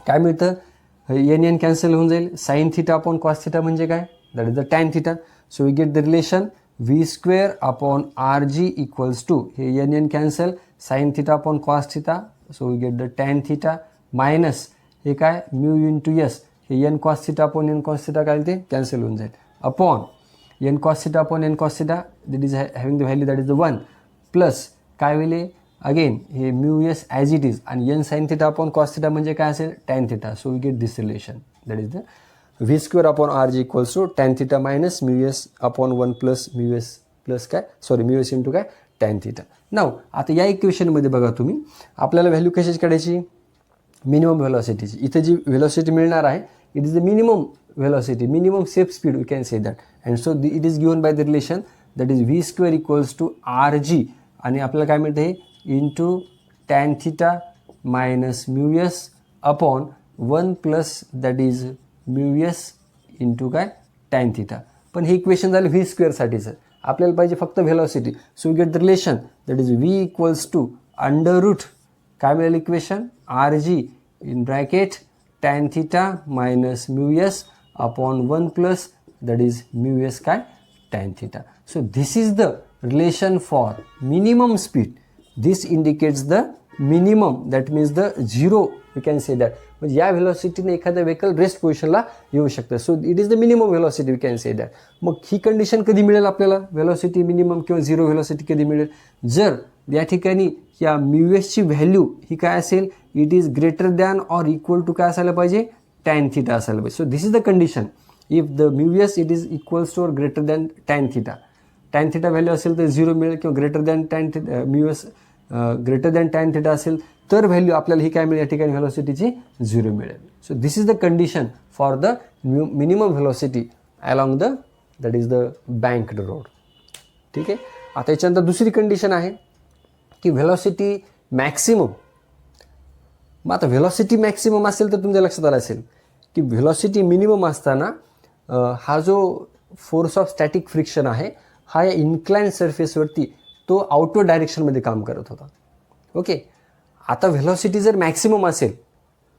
Speaker 1: काय मिळतं, एन कॅन्सल होऊन जाईल, sine theta upon cos theta म्हणजे काय that is the tan theta. So we get the relation v square upon R G equals to हे n cancel sine theta upon cos theta, so we get the tan theta minus हे काय म्यू इंटू एस हे n cos theta upon N cos theta काय ते कॅन्सल होऊन जाईल upon N cos theta upon N cos theta that is having the value that is the 1 plus काय होईल अगेन हे mu s as it is आणि n sine theta upon cos theta म्हणजे काय असेल tan theta. So we get this relation that is the v square upon R G equals to tan theta minus mu S upon 1 plus mu s plus काय सॉरी म्यू एस इंटू काय टॅन थिटा. नाव आता या इक्वेशनमध्ये बघा तुम्ही आपल्याला व्हॅल्यू कशाची काढायची मिनिमम व्हेलॉसिटीची. इथे जी व्हेलॉसिटी मिळणार आहे it is the minimum velocity minimum safe speed we can say that. And so it is given by the relation that is V square equals to R G आणि आपल्याला काय मिळतं हे into tan theta minus mu S upon 1 plus that is mu S into काय टॅन थिटा. पण हे इक्वेशन झालं व्ही स्क्वेअरसाठीचं, आपल्याला पाहिजे फक्त velocity. So we get the relation that is v equals to under root काय मिळेल equation r G in bracket tan theta minus mu S upon 1 plus that is mu s काय tan theta. So this is the relation for minimum speed. This indicates the minimum, that means the zero we can say that. म्हणजे या व्हेलॉसिटीने एखादा व्हेकल रेस्ट पोझिशनला येऊ शकतं. So it is the minimum velocity we can say that. मग ही कंडिशन कधी मिळेल आपल्याला व्हेलॉसिटी मिनिमम किंवा झिरो व्हेलॉसिटी कधी मिळेल जर या ठिकाणी या म्यू एसची व्हॅल्यू ही काय असेल it is greater than or equal to काय असायला पाहिजे टॅन थिटा असायला पाहिजे. So this is the condition if the mu S it is equals to or greater than tan theta. Tan theta value असेल तर झिरो मिळेल किंवा greater than tan theta mu S greater than tan theta असेल तर व्हॅल्यू आपल्याला ही काय मिळेल या ठिकाणी व्हेलॉसिटीची झिरो मिळेल. So this is the condition for the minimum velocity along the that is the banked road. ठीक आहे. आता याच्यानंतर दुसरी कंडिशन आहे की व्हेलॉसिटी मॅक्सिमम. मग आता व्हेलॉसिटी मॅक्सिमम असेल तर तुमच्या लक्षात आलं असेल की व्हेलॉसिटी मिनिमम असताना हा जो फोर्स ऑफ स्टॅटिक फ्रिक्शन आहे हा या इन्क्लाइन सरफेसवरती तो आउटवर्ड डायरेक्शनमध्ये काम करत होता. ओके. आता व्हेलॉसिटी जर मॅक्सिमम असेल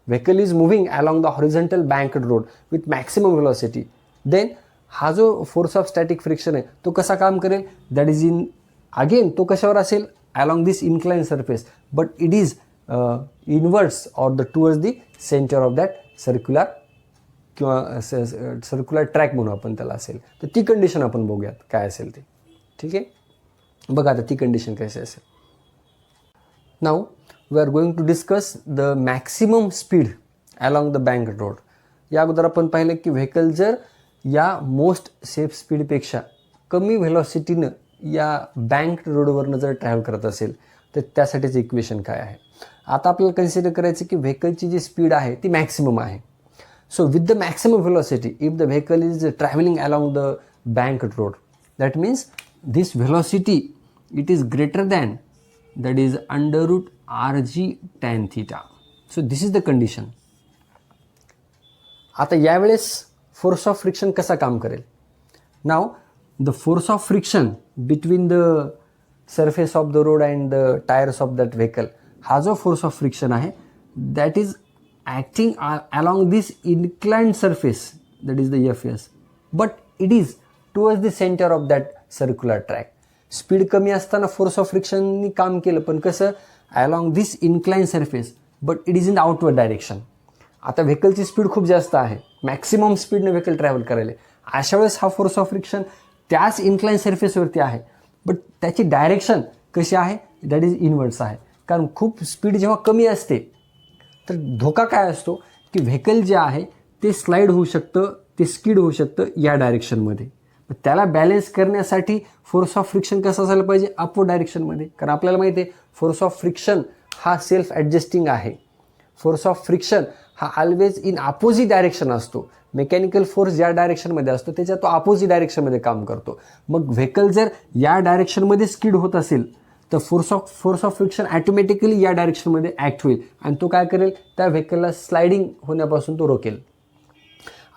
Speaker 1: vehicle is moving along the horizontal banked road with maximum velocity then हा जो फोर्स ऑफ स्टॅटिक फ्रिक्शन आहे तो कसा काम करेल दॅट इज इन अगेन तो कशावर असेल along this incline surface but it is inwards or the towards the centre of that circular किंवा सर्क्युलर ट्रॅक म्हणून आपण त्याला असेल. तर ती कंडिशन आपण बघूयात काय असेल ते. ठीक आहे. बघा आता ती कंडिशन कशी असेल. Now we are going to discuss the maximum speed along the bank road. या अगोदर आपण पाहिलं की व्हेकल जर या मोस्ट सेफ स्पीडपेक्षा कमी व्हेलॉसिटीनं या बँक रोडवरनं जर ट्रॅव्हल करत असेल तर त्यासाठीचं इक्वेशन काय आहे. आता आपल्याला कन्सिडर करायचं की व्हेकलची जी स्पीड आहे ती मॅक्सिमम आहे. So with the maximum velocity if the vehicle is travelling along the bank road, that means this velocity it is greater than, that is under root rg tan theta. So this is the condition. आता यावेळेस फोर्स ऑफ फ्रिक्शन कसा काम करेल. Now the force of friction between the surface of the road and the tyres of that vehicle, हा जो फोर्स ऑफ फ्रिक्शन आहे that is acting along this inclined surface, that is the f s. But it is towards the centre of that circular track. Speed कमी असताना फोर्स ऑफ फ्रिक्शननी काम केलं, पण कसं along this incline surface, but it is in the outward direction. आता व्हेकलची स्पीड खूप जास्त आहे, मॅक्सिमम स्पीडने व्हेकल ट्रॅव्हल करायला, अशा वेळेस हा फोर्स ऑफ फ्रिक्शन त्याच इन्क्लाइन सरफेसवरती आहे, बट त्याची डायरेक्शन कशी आहे, दॅट इज इनवर्ड्स आहे. कारण खूप स्पीड जेव्हा कमी असते तर धोका काय असतो की व्हेकल जे आहे ते स्लाईड होऊ शकतं, ते स्किड होऊ शकतं या डायरेक्शनमध्ये. त्याला बॅलेन्स करण्यासाठी फोर्स ऑफ फ्रिक्शन कसा असायला पाहिजे, अपवर्ड डायरेक्शनमध्ये. कारण आपल्याला माहिती आहे फोर्स ऑफ फ्रिक्शन हा सेल्फ ॲडजस्टिंग आहे. फोर्स ऑफ फ्रिक्शन हा ऑलवेज इन अपोजिट डायरेक्शन असतो. मेकॅनिकल फोर्स ज्या डायरेक्शनमध्ये असतो त्याच्या तो अपोजिट डायरेक्शनमध्ये काम करतो. मग व्हेकल जर या डायरेक्शनमध्ये स्किड होत असेल तर फोर्स ऑफ फ्रिक्शन ॲटोमॅटिकली या डायरेक्शनमध्ये ॲक्ट होईल आणि तो काय करेल, त्या व्हेकलला स्लायडिंग होण्यापासून तो रोकेल.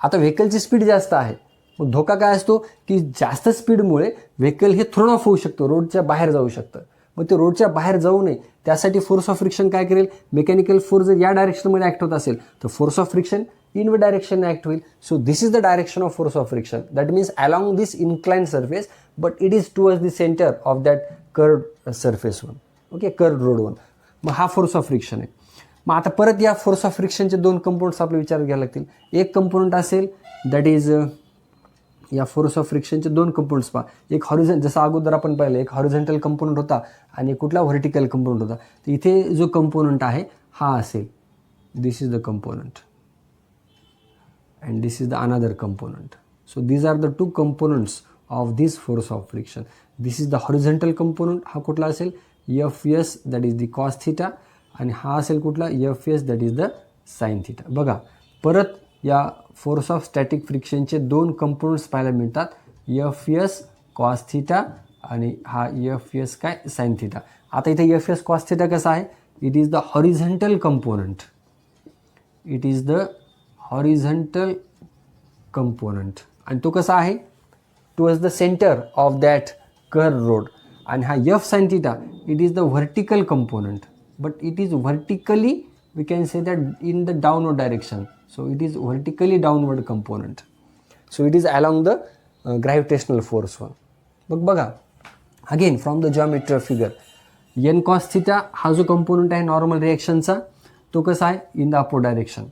Speaker 1: आता व्हेकलची स्पीड जास्त आहे, मग धोका काय असतो की जास्त स्पीडमुळे व्हेकल हे थ्रोन ऑफ होऊ शकतो, रोडच्या बाहेर जाऊ शकतं. मग ते रोडच्या बाहेर जाऊ नये त्यासाठी फोर्स ऑफ फ्रिक्शन काय करेल, मेकॅनिकल फोर्स जर या डायरेक्शनमध्ये ॲक्ट होत असेल तर force of friction inward direction act होईल. So this is the direction of force of friction, that means along this incline surface but it is towards the centre of that curved surface one, okay, curved road one. मग हा फोर्स ऑफ फ्रिक्शन आहे. मग आता परत या फोर्स ऑफ फ्रिक्शनचे दोन कंपोनंट्स आपल्या विचारात घ्यायला लागतील. एक कंपोनंट असेल दॅट इज या फोर्स ऑफ फ्रिक्शनचे दोन कंपोनंट्स पहा. एक जसं अगोदर आपण पाहिलं एक हॉरिझॉन्टल कंपोनंट होता आणि कुठला व्हर्टिकल कंपोनंट होता. तर इथे जो कंपोनंट आहे हा असेल, this is the component and this is the another component. So these are the two components of this force of friction. This is the horizontal component, हा कुठला असेल f s. That is the cos theta, आणि हा असेल कुठला f s. That is the sine theta. बघा परत या फोर्स ऑफ स्टॅटिक फ्रिक्शनचे दोन कंपोनंट्स पाहायला मिळतात, एफ.एस. कॉस थिटा आणि हा एफ.एस. काय साइन थिटा. आता इथे एफ.एस. कॉस थिटा कसा आहे, it is the horizontal component, it is the horizontal component आणि तो कसा आहे towards the centre of that curve road. आणि हा F sine theta it is the vertical component, but it is vertically we can say that in the downward direction. So it is vertically downward component. So it is along the gravitational force one. मग बघा again from the geometry of figure, n cos theta हा जो कंपोनंट आहे नॉर्मल रिएक्शनचा तो कसा आहे in the upward direction.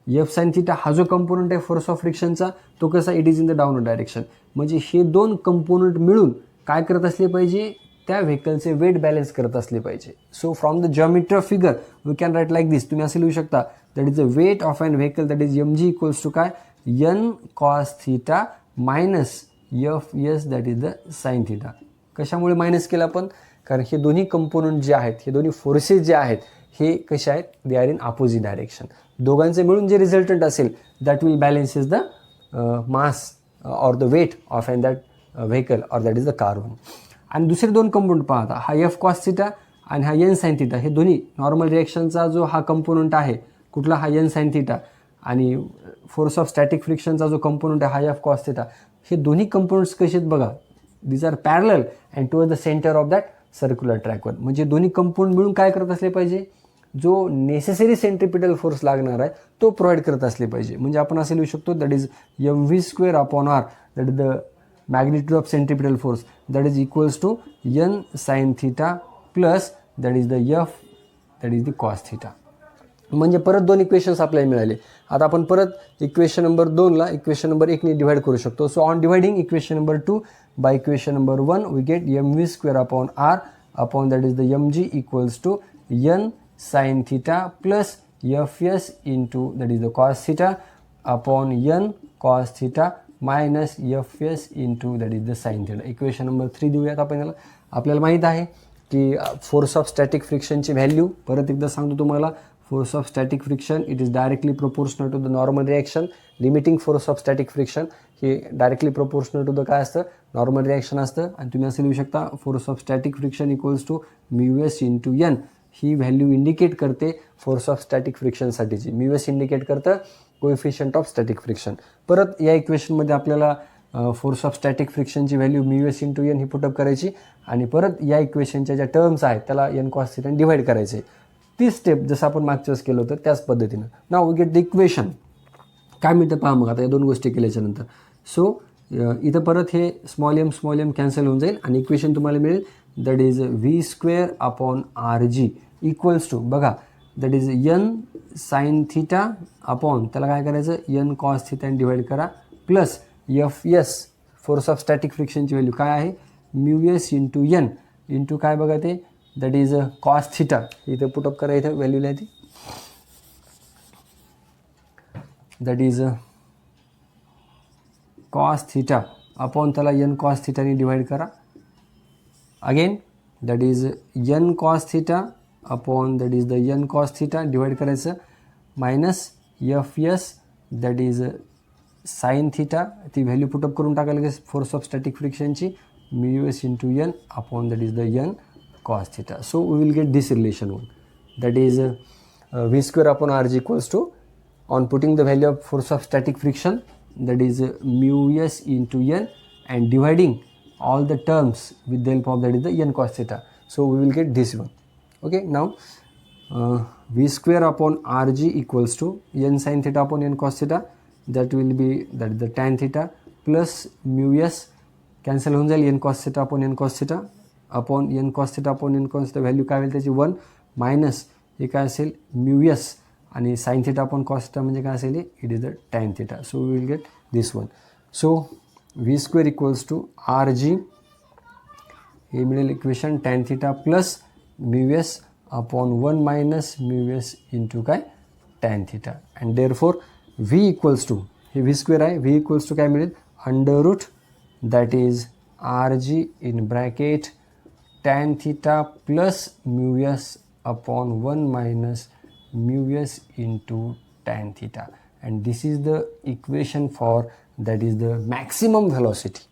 Speaker 1: F sine theta हा जो कंपोनंट आहे फोर्स ऑफ फ्रिक्शनचा तो कसा it is in the downward direction. म्हणजे हे दोन कंपोनंट मिळून काय करत असले पाहिजे, त्या व्हेकलचे वेट बॅलन्स करत असले पाहिजे. So from the geometry of figure we can write like this. तुम्ही असे लिहू शकता that is the weight of an vehicle that is m G equals to काय n cos theta minus f s. That is the sine theta. कशामुळे मायनस केलं आपण, कारण हे दोन्ही कंपोनंट जे आहेत, हे दोन्ही फोर्सेस जे आहेत हे कसे आहेत, they are in opposite direction. दोघांचे मिळून जे रिझल्टंट असेल that will balance is the mass or the weight of an that vehicle or that is the car one. आणि दुसरे दोन कंपोनंट पाहता, हा एफ कॉस थिटा आणि हा एन साइन थिटा, हे दोन्ही नॉर्मल रिएक्शनचा जो हा कंपोनंट आहे कुठला हा एन साइन थिटा आणि फोर्स ऑफ स्टॅटिक फ्रिक्शनचा जो कंपोनंट आहे हा एफ कॉस थिटा, हे दोन्ही कंपोनंट्स कसे आहेत बघा, these are parallel and toward the centre of that circular ट्रॅकवर. म्हणजे दोन्ही कंपोनंट मिळून काय करत असले पाहिजे, जो नेसेसरी सेंट्रिपिटल फोर्स लागणार आहे तो प्रोव्हाइड करत असले पाहिजे. म्हणजे आपण असे लिहू शकतो that is M V square upon R, that is the magnitude of centripetal force, that is equals to n sin theta plus that is the f that is the cos theta. म्हणजे परत दोन इक्वेशन्स आपल्याला मिळाले. आता आपण परत इक्वेशन नंबर 2 ला इक्वेशन नंबर 1 ने डिवाइड करू शकतो. So on dividing equation number 2 by equation number 1 we get M V square upon R upon that is the M G equals to N sin theta plus fs into that is the cos theta upon n cos theta minus fs into that is the sin theta. Equation number 3 देऊयात आपण याला. आपल्याला माहीत आहे की फोर्स ऑफ स्टॅटिक फ्रिक्शनची व्हॅल्यू, परत एकदा सांगतो तुम्हाला, force of static friction it is directly proportional to the normal reaction. Limiting force of static friction हे डायरेक्टली प्रोपोर्शनल टू द काय असतं, नॉर्मल रिॲक्शन असतं. आणि तुम्ही असं लिहू शकता force of static friction equals to mu S into n. ही व्हॅल्यू इंडिकेट करते फोर्स ऑफ स्टॅटिक फ्रिक्शनसाठीची. म्यू एस इंडिकेट करतं कोएफिशियंट ऑफ स्टॅटिक फ्रिक्शन. परत या इक्वेशनमध्ये आपल्याला फोर्स ऑफ स्टॅटिक फ्रिक्शनची value mu S into n ही पुटअप करायची आणि परत या इक्वेशनच्या ज्या टर्म्स आहेत त्याला एन कॉस थीटाने डिवाइड करायचे. ती स्टेप जसं आपण मागच्या वेळेस केलं होतं त्याच पद्धतीनं. Now we get the equation. काय मिळतं पहा मग आता या दोन गोष्टी केल्याच्यानंतर. सो इथं परत हे स्मॉल एम कॅन्सल होऊन जाईल आणि इक्वेशन तुम्हाला मिळेल that is V square upon R G equals to, बघा, that is N sine theta upon त्याला काय करायचं एन कॉस थीटाने डिवाइड करा plus F S force of static फ्रिक्शनची व्हॅल्यू काय आहे mu S into N into काय बघा ते दॅट इज कॉस थीटा. इथं पुटअप करा, इथं व्हॅल्यू लिहायची that is cos theta upon त्याला एन कॉस थीटाने डिवाइड करा. Again that is N cos theta upon that is the N cos theta divide करायचं minus F S that is sine theta. ती व्हॅल्यू पुटअप करून टाकायला लागेल फोर्स ऑफ स्टॅटिक फ्रिक्शनची mu S into N upon that is the N cos theta. So we will get this relation one, that is v square upon rg equals to, on putting the value of force of static friction, that is mu s into n and dividing all the terms with the help of that is the n cos theta. So we will get this one. Okay, now v square upon rg equals to n sin theta upon n cos theta, that will be that is the tan theta plus mu s cancel होऊन जाईल n cos theta upon n cos theta upon N cos theta upon N cos theta value काय होईल त्याची 1 मायनस हे काय असेल म्यू एस आणि sine theta upon cos theta म्हणजे काय असेल it is the tan theta. So we will get this one. So V square equals to R G हे मिळेल equation tan theta plus mu S upon 1 minus mu S into काय tan theta. And therefore V equals to, हे व्ही स्क्वेअर आहे, व्ही इक्वल्स टू काय मिळेल under root that is R G in bracket tan theta plus mu s upon 1 minus mu s into tan theta, and this is the equation for that is the maximum velocity.